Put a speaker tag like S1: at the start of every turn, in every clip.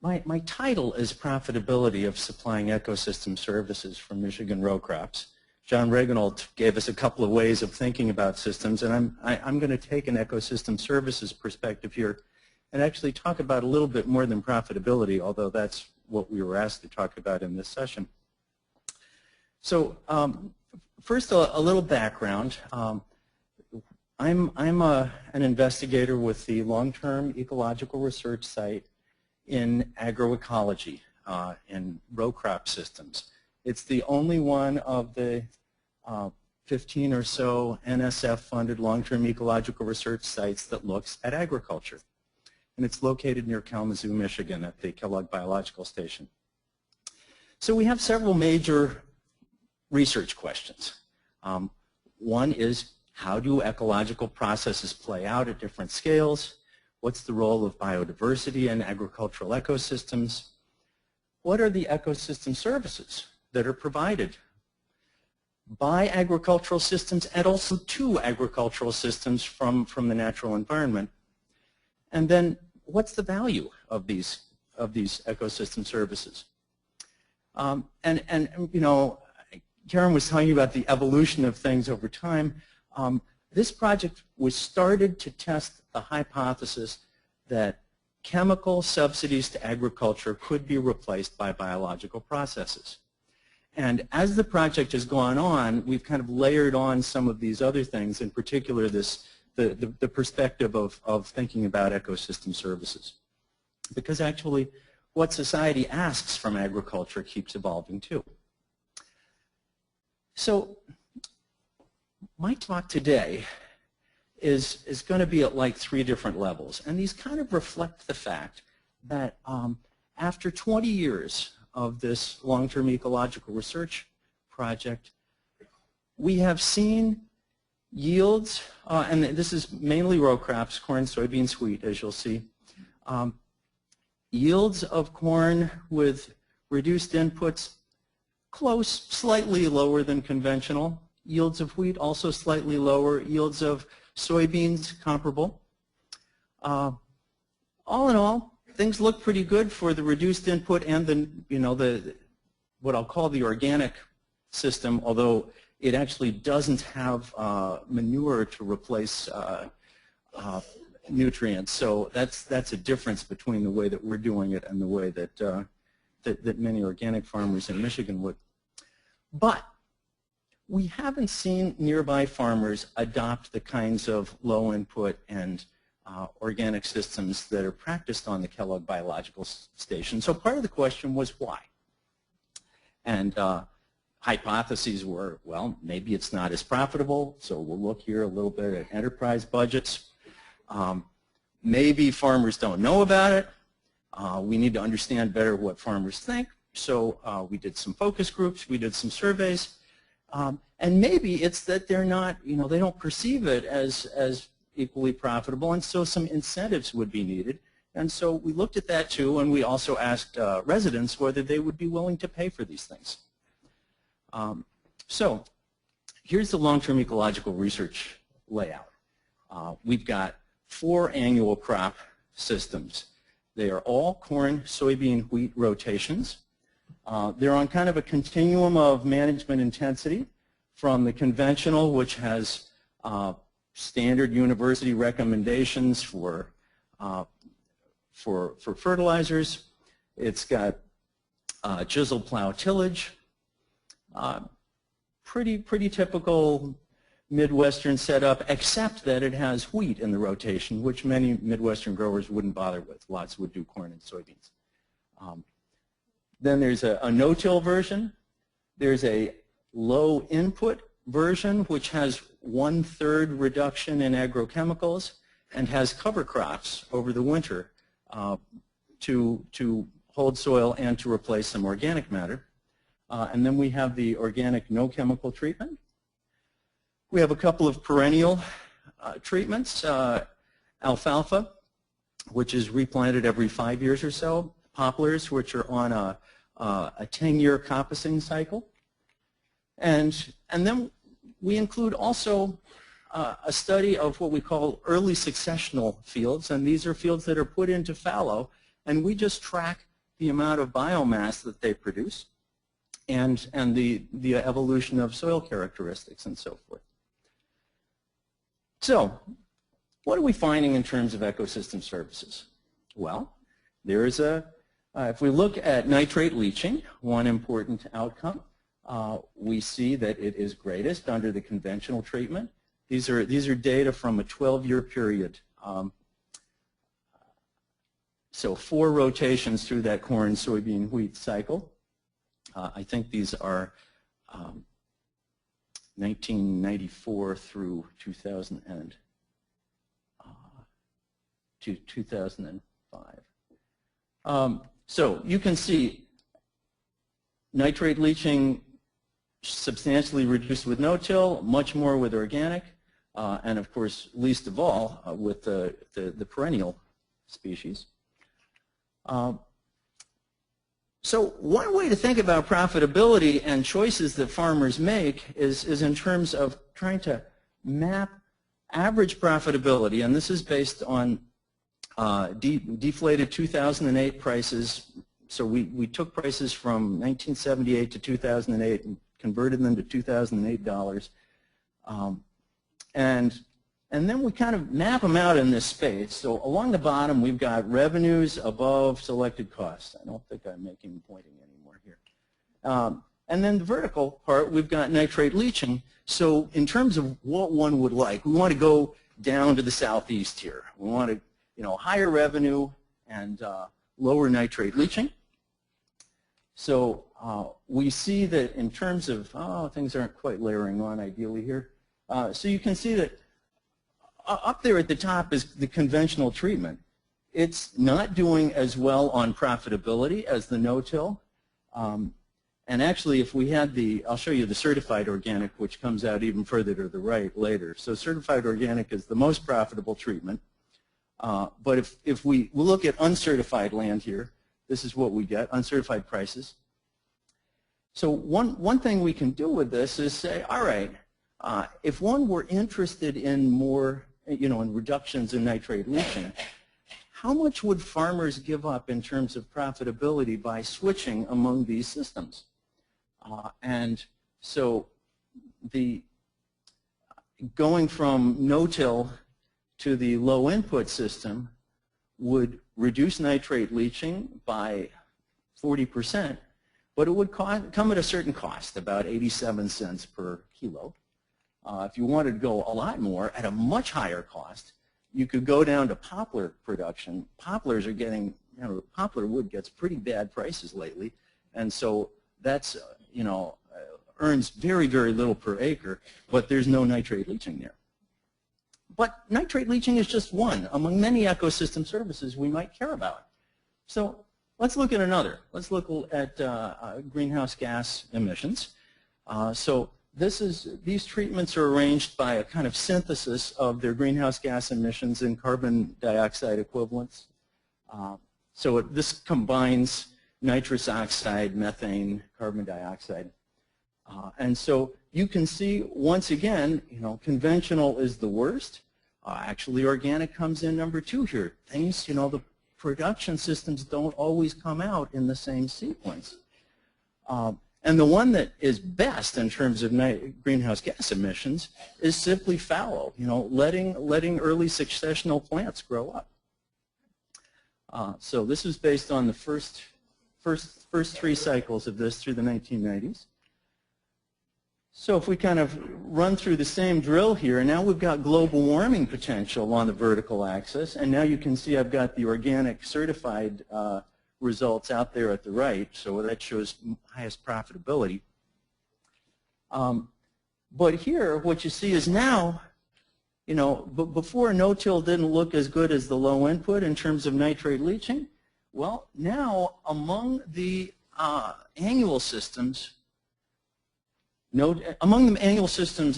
S1: My title is Profitability of Supplying Ecosystem Services for Michigan Row Crops. John Reginald gave us a couple of ways of thinking about systems, and I'm going to take an ecosystem services perspective here and actually talk about a little bit more than profitability, although that's what we were asked to talk about in this session. So first, a little background. I'm an investigator with the long-term ecological research site in agroecology in row crop systems. It's the only one of the 15 or so NSF-funded long-term ecological research sites that looks at agriculture. And it's located near Kalamazoo, Michigan at the Kellogg Biological Station. So we have several major research questions. One is, how do ecological processes play out at different scales? What's the role of biodiversity in agricultural ecosystems? What are the ecosystem services that are provided by agricultural systems and also to agricultural systems from the natural environment? And then what's the value of these ecosystem services? And you know, Karen was talking about the evolution of things over time. This project was started to test the hypothesis that chemical subsidies to agriculture could be replaced by biological processes. And as the project has gone on, we've kind of layered on some of these other things, in particular the perspective of thinking about ecosystem services. Because actually what society asks from agriculture keeps evolving too. So my talk today is going to be at like 3 different levels, and these kind of reflect the fact that after 20 years of this long-term ecological research project, we have seen yields, and this is mainly row crops, corn, soybeans, wheat, as you'll see, yields of corn with reduced inputs close, slightly lower than conventional. Yields of wheat also slightly lower. Yields of soybeans comparable. All in all, things look pretty good for the reduced input and the what I'll call the organic system, although it actually doesn't have manure to replace nutrients. So that's a difference between the way that we're doing it and the way that that many organic farmers in Michigan would. But we haven't seen nearby farmers adopt the kinds of low input and organic systems that are practiced on the Kellogg Biological Station. So part of the question was why? And hypotheses were, well, maybe it's not as profitable, so we'll look here a little bit at enterprise budgets. Maybe farmers don't know about it. We need to understand better what farmers think. So we did some focus groups, we did some surveys. And maybe it's that they're not, they don't perceive it as equally profitable, and so some incentives would be needed. And so we looked at that too, and we also asked residents whether they would be willing to pay for these things. So here's the long-term ecological research layout. We've got 4 annual crop systems. They are all corn, soybean, wheat rotations. They're on kind of a continuum of management intensity from the conventional, which has standard university recommendations for fertilizers. It's got chisel plow tillage, pretty typical Midwestern setup, except that it has wheat in the rotation, which many Midwestern growers wouldn't bother with. Lots would do corn and soybeans. Then there's a no-till version. There's a low input version, which has 1/3 reduction in agrochemicals and has cover crops over the winter to hold soil and to replace some organic matter. And then we have the organic no chemical treatment. We have a couple of perennial treatments, alfalfa, which is replanted every 5 years or so, poplars, which are on a 10-year coppicing cycle. And then we include also a study of what we call early successional fields, and these are fields that are put into fallow, and we just track the amount of biomass that they produce, and the evolution of soil characteristics and so forth. So, what are we finding in terms of ecosystem services? Well, there is if we look at nitrate leaching, one important outcome, we see that it is greatest under the conventional treatment. These are data from a 12-year period. So 4 rotations through that corn, soybean, wheat cycle. I think these are 1994 through 2005. So you can see nitrate leaching substantially reduced with no-till, much more with organic, and of course, least of all, with the perennial species. So one way to think about profitability and choices that farmers make is in terms of trying to map average profitability, and this is based on deflated 2008 prices. So we took prices from 1978 to 2008 and converted them to 2008 dollars. And then we kind of map them out in this space. So along the bottom, we've got revenues above selected costs. I don't think I'm making pointing anymore here. And then the vertical part, we've got nitrate leaching. So in terms of what one would like, we want to go down to the southeast here. We want to, higher revenue and lower nitrate leaching. So we see that in terms of, things aren't quite layering on ideally here. So you can see that up there at the top is the conventional treatment. It's not doing as well on profitability as the no-till. And actually, if we had I'll show you the certified organic, which comes out even further to the right later. So certified organic is the most profitable treatment. But if we look at uncertified land here, this is what we get, uncertified prices. So one thing we can do with this is say, all right, if one were interested in more, in reductions in nitrate leaching, how much would farmers give up in terms of profitability by switching among these systems? And so going from no-till to the low input system would reduce nitrate leaching by 40%, but it would come at a certain cost, about 87 cents per kilo. If you wanted to go a lot more at a much higher cost, you could go down to poplar production. Poplars are getting, poplar wood gets pretty bad prices lately, and so that's, earns very, very little per acre, but there's no nitrate leaching there. But nitrate leaching is just one among many ecosystem services we might care about. So let's look at another. Let's look at greenhouse gas emissions. These treatments are arranged by a kind of synthesis of their greenhouse gas emissions and carbon dioxide equivalents. This combines nitrous oxide, methane, carbon dioxide. And so you can see, once again, conventional is the worst. Actually, organic comes in number 2 here. Things, the production systems don't always come out in the same sequence. And the one that is best in terms of greenhouse gas emissions is simply fallow, letting early successional plants grow up. So this is based on the first 3 cycles of this through the 1990s. So if we kind of run through the same drill here, now we've got global warming potential on the vertical axis, and now you can see I've got the organic certified results out there at the right, so that shows highest profitability. But here, what you see is now, before no-till didn't look as good as the low input in terms of nitrate leaching. Well, now among the annual systems,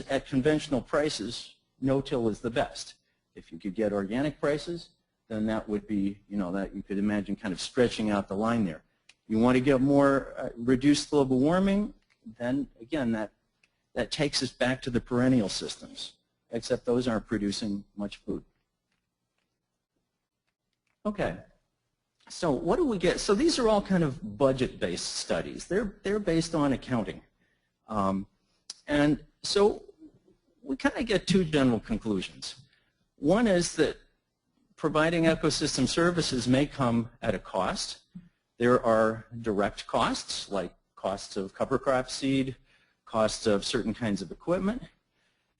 S1: at conventional prices, no-till is the best. If you could get organic prices, then that would be, that you could imagine kind of stretching out the line there. You want to get more reduced global warming, then again, that takes us back to the perennial systems, except those aren't producing much food. Okay, So what do we get? So these are all kind of budget-based studies. They're based on accounting. And so we kind of get two general conclusions. One is that providing ecosystem services may come at a cost. There are direct costs, like costs of cover crop seed, costs of certain kinds of equipment,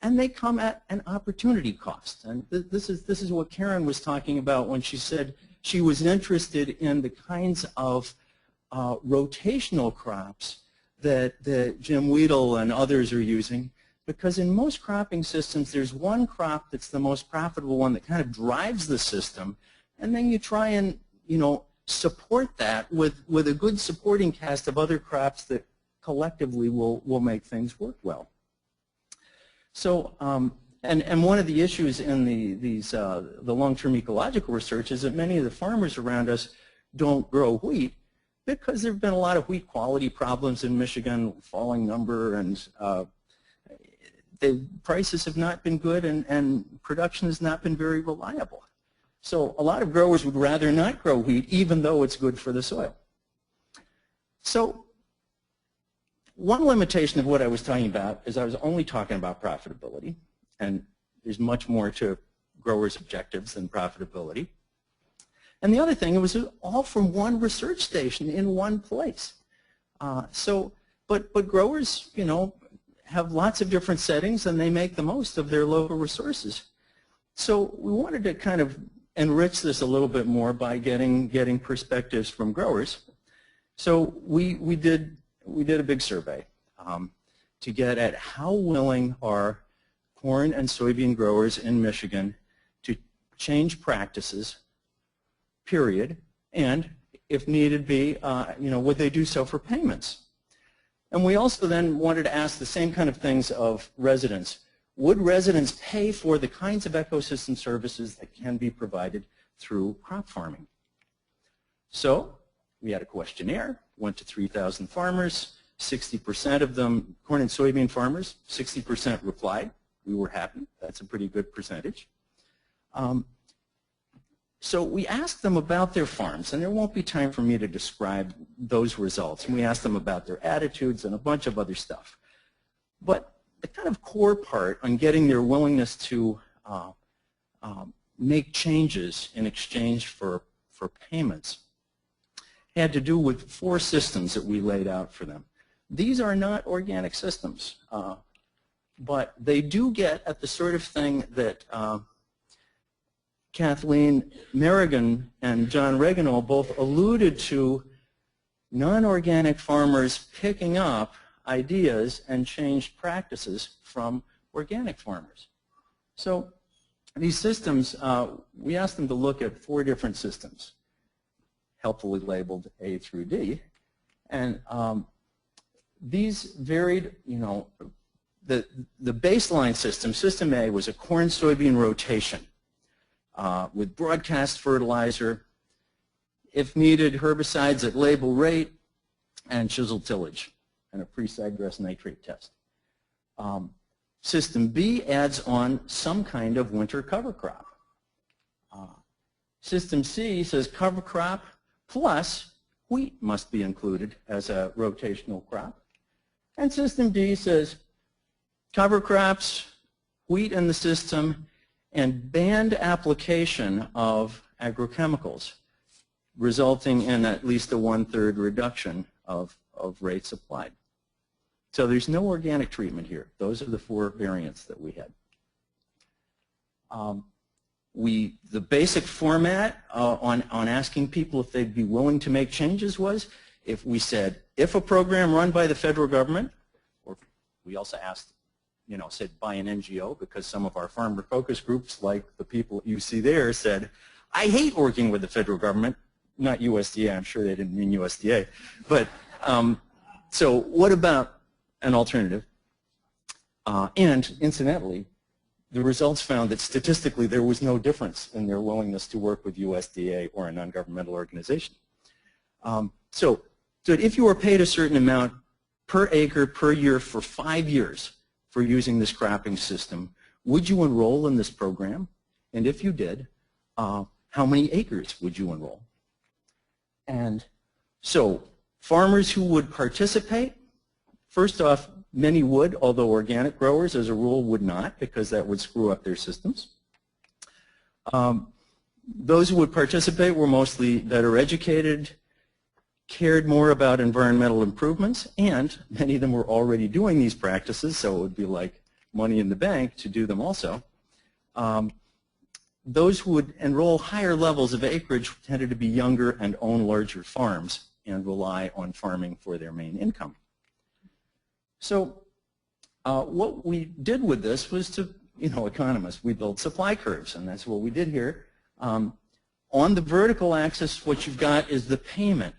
S1: and they come at an opportunity cost. And this is what Karen was talking about when she said she was interested in the kinds of rotational crops that Jim Weedle and others are using, because in most cropping systems there's one crop that's the most profitable one that kind of drives the system, and then you try and support that with a good supporting cast of other crops that collectively will make things work well. So and one of the issues in the long-term ecological research is that many of the farmers around us don't grow wheat because there have been a lot of wheat quality problems in Michigan, falling number, and the prices have not been good, and production has not been very reliable. So a lot of growers would rather not grow wheat even though it's good for the soil. So one limitation of what I was talking about is I was only talking about profitability, and there's much more to growers' objectives than profitability. And the other thing, it was all from one research station in one place. But growers, have lots of different settings, and they make the most of their local resources. So we wanted to kind of enrich this a little bit more by getting perspectives from growers. So we did a big survey to get at how willing are corn and soybean growers in Michigan to change practices, period, and if needed be, would they do so for payments? And we also then wanted to ask the same kind of things of residents. Would residents pay for the kinds of ecosystem services that can be provided through crop farming? So we had a questionnaire, went to 3,000 farmers, 60% of them, corn and soybean farmers, 60% replied. We were happy. That's a pretty good percentage. So we asked them about their farms, and there won't be time for me to describe those results. And we asked them about their attitudes and a bunch of other stuff. But the kind of core part on getting their willingness to make changes in exchange for payments had to do with 4 systems that we laid out for them. These are not organic systems, but they do get at the sort of thing that Kathleen Merrigan and John Reginald both alluded to, non-organic farmers picking up ideas and changed practices from organic farmers. So these systems, we asked them to look at 4 different systems, helpfully labeled A through D, and these varied, the baseline system, System A, was a corn-soybean rotation with broadcast fertilizer, if needed, herbicides at label rate, and chisel tillage, and a pre-seedgrass nitrate test. System B adds on some kind of winter cover crop. System C says cover crop plus wheat must be included as a rotational crop. And System D says cover crops, wheat in the system, and banned application of agrochemicals, resulting in at least a 1/3 reduction of rates applied. So there's no organic treatment here. Those are the 4 variants that we had. The basic format on asking people if they'd be willing to make changes was, if we said, if a program run by the federal government, or we also asked, said by an NGO, because some of our farmer focus groups, like the people you see there, said, I hate working with the federal government, not USDA, I'm sure they didn't mean USDA, but so what about an alternative? And incidentally, the results found that statistically there was no difference in their willingness to work with USDA or a non-governmental organization. So if you were paid a certain amount per acre per year for 5 years for using this cropping system, would you enroll in this program? And if you did, how many acres would you enroll? And so farmers who would participate, first off, many would, although organic growers as a rule would not, because that would screw up their systems. Those who would participate were mostly better educated, cared more about environmental improvements, and many of them were already doing these practices, so it would be like money in the bank to do them also. Those who would enroll higher levels of acreage tended to be younger and own larger farms and rely on farming for their main income. So what we did with this was to, economists, we built supply curves, and that's what we did here. On the vertical axis, what you've got is the payment,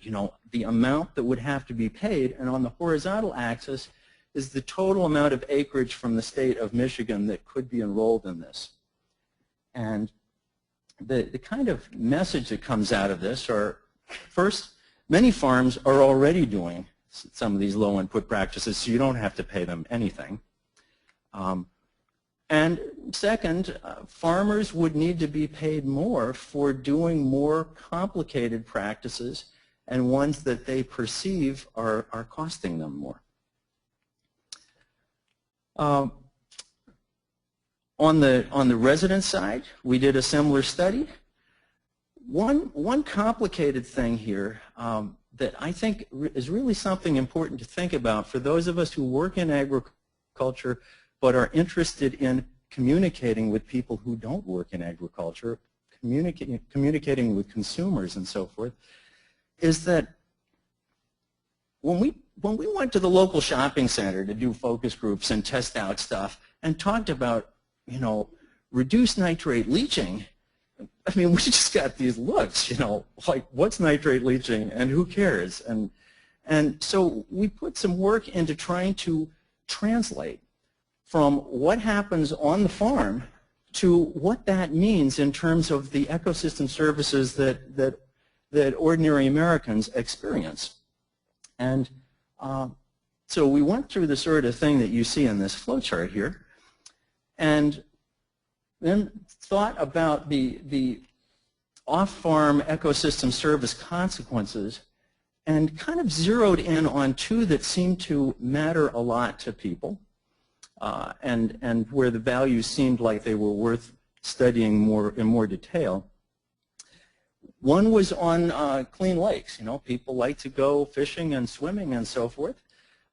S1: the amount that would have to be paid, and on the horizontal axis is the total amount of acreage from the state of Michigan that could be enrolled in this. And the kind of message that comes out of this are, first, many farms are already doing some of these low input practices, so you don't have to pay them anything. And second, farmers would need to be paid more for doing more complicated practices and ones that they perceive are costing them more. On the resident side, we did a similar study. One complicated thing here that I think is really something important to think about for those of us who work in agriculture but are interested in communicating with people who don't work in agriculture, communicating with consumers and so forth, is that when we went to the local shopping center to do focus groups and test out stuff and talked about, reduced nitrate leaching, I mean, we just got these looks, like what's nitrate leaching and who cares? And so we put some work into trying to translate from what happens on the farm to what that means in terms of the ecosystem services that ordinary Americans experience. And so we went through the sort of thing that you see in this flowchart here, and then thought about the off-farm ecosystem service consequences and kind of zeroed in on two that seemed to matter a lot to people and where the values seemed like they were worth studying in more detail. One was on clean lakes. People like to go fishing and swimming and so forth.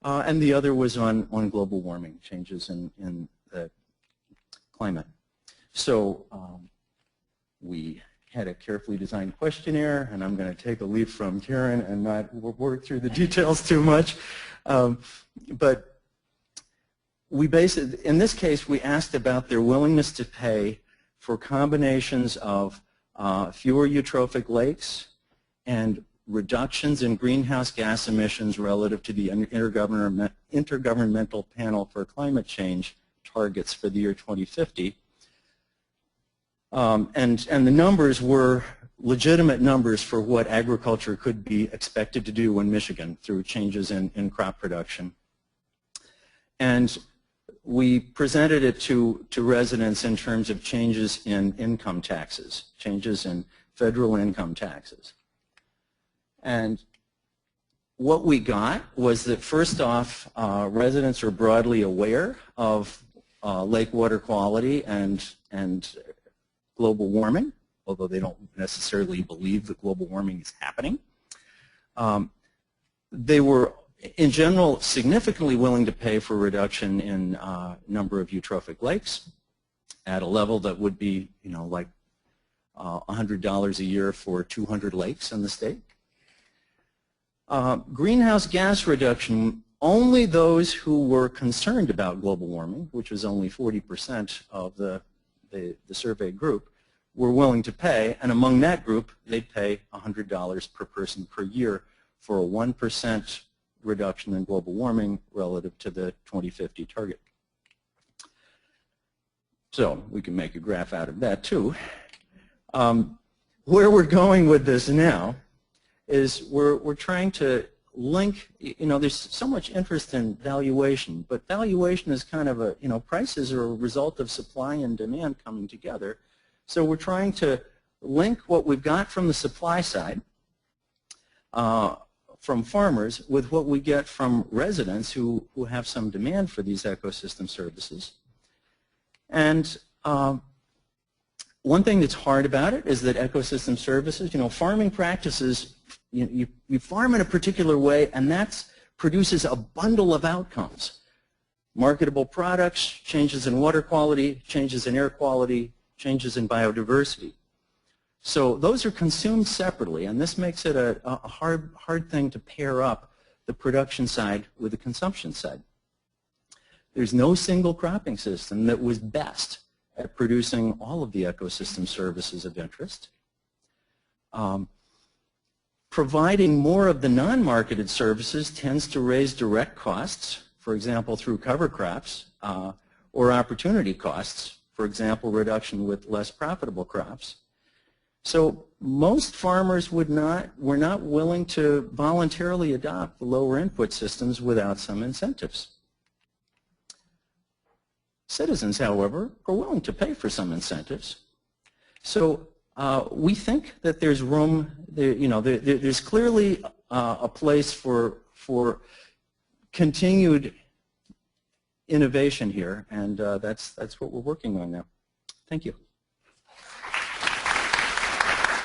S1: And the other was on global warming, changes in the climate. So we had a carefully designed questionnaire, and I'm going to take a leaf from Karen and not work through the details too much. But we basically, in this case, we asked about their willingness to pay for combinations of fewer eutrophic lakes and reductions in greenhouse gas emissions relative to the Intergovernmental Panel for Climate Change targets for the year 2050. And the numbers were legitimate numbers for what agriculture could be expected to do in Michigan through changes in crop production. And we presented it to residents in terms of changes in income taxes, changes in federal income taxes. And what we got was that, first off, residents are broadly aware of lake water quality and global warming, although they don't necessarily believe that global warming is happening. They were, in general, significantly willing to pay for a reduction in number of eutrophic lakes at a level that would be, like $100 a year for 200 lakes in the state. Greenhouse gas reduction, only those who were concerned about global warming, which was only 40% of the survey group, were willing to pay, and among that group, they'd pay $100 per person per year for a 1% reduction in global warming relative to the 2050 target. So we can make a graph out of that too. Where we're going with this now is we're trying to link, there's so much interest in valuation, but valuation is kind of a, prices are a result of supply and demand coming together. So we're trying to link what we've got from the supply side from farmers with what we get from residents who have some demand for these ecosystem services. And one thing that's hard about it is that ecosystem services, farming practices, you farm in a particular way, and that produces a bundle of outcomes. Marketable products, changes in water quality, changes in air quality, changes in biodiversity. So those are consumed separately, and this makes it a hard thing to pair up the production side with the consumption side. There's no single cropping system that was best at producing all of the ecosystem services of interest. Providing more of the non-marketed services tends to raise direct costs, for example, through cover crops, or opportunity costs, for example, reduction with less profitable crops. So most farmers were not willing to voluntarily adopt the lower input systems without some incentives. Citizens, however, are willing to pay for some incentives. So we think that there's room, there's clearly a place for continued innovation here, and that's what we're working on now. Thank you.